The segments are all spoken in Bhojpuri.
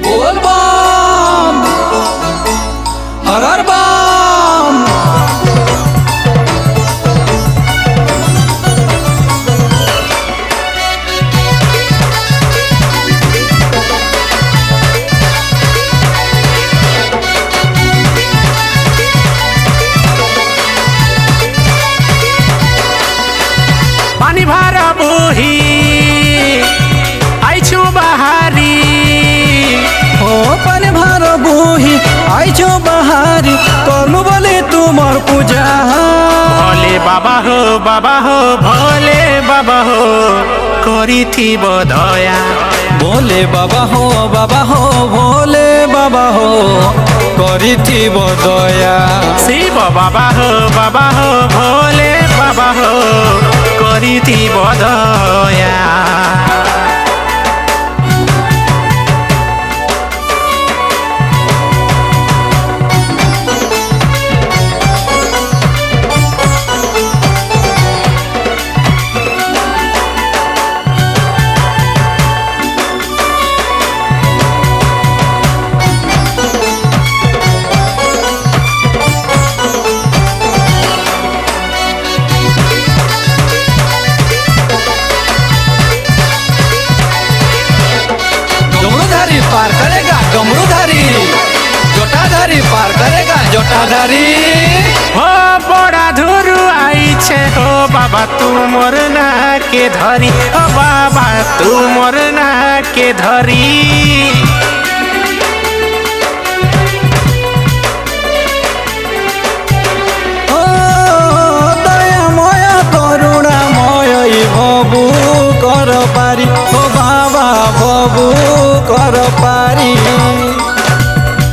बोल बम हर हर बम। पानी भरा बोही आइछु बहारी ओ पानी भार बोही आइछो बहारी कलु बोले तुमर पूजा। भोले बाबा हो भोले बाबा हो करी थी दया। बोले बाबा हो भोले बाबा हो करी थी दया। शिव बाबा हो भोले बाबा हो करी थी दया। डमरूधारी पार करेगा डमरूधारी, जटाधारी पार करेगा जटाधारी। हो बड़ा धुरु आई छे हो बाबा तू मोर ना के धरी। हो बाबा तू मोर ना के धरी। ओ दयामय करुणामय भबु कर पारी। ओ बाबा भबु कर पारी।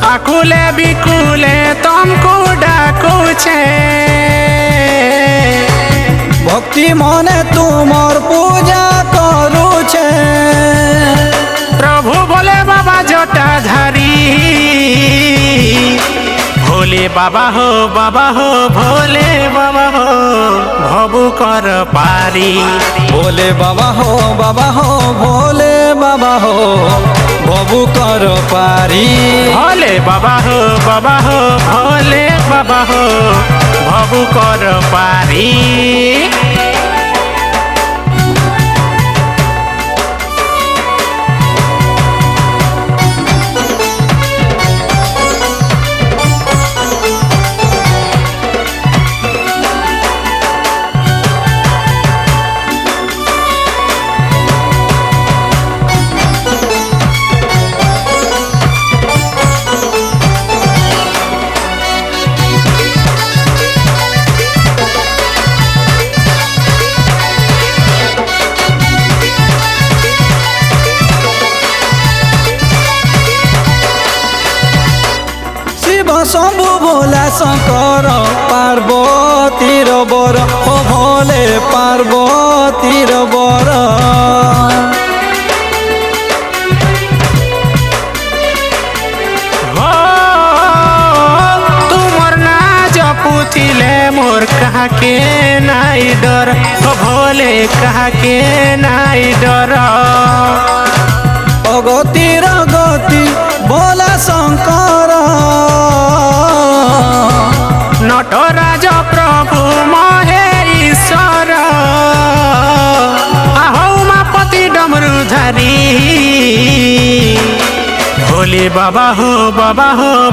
आकुले बिकुले तुमको डाकू छे। भक्ति मने तुमर पूजा करू छे। प्रभु भोले बाबा जटाधारी। भोले बाबा हो भोले बाबा हो भबु कर पारी। भोले बाबा हो भोले बाबा हो भबु कर पारी। भोले बाबा हो भोले बाबा हो भबु कर पारी। शिव शंभु भोला शंकर पार्वती र बर। ओ भोले पार्वती र बर। हो तुमर ना जपुथिले मोर कहा के नाई डर। हो भोले कहा के नाई डर। अगति र गति भोला शंकर। नटराज प्रभु महेश्वर। आहौमा पति डमरूधारी। भोले बाबा हो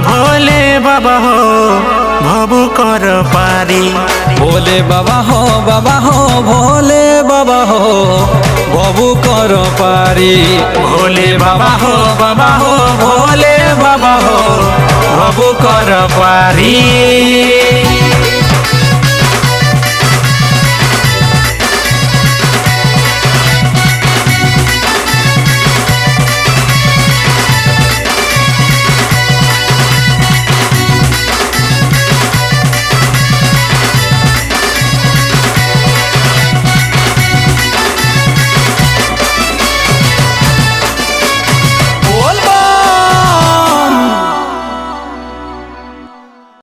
भोले बाबा हो भबु कर पारी। भोले बाबा हो भोले बाबा हो भबु कर पारी। भोले बाबा हो भोले बाबा हो भबु कर पारी।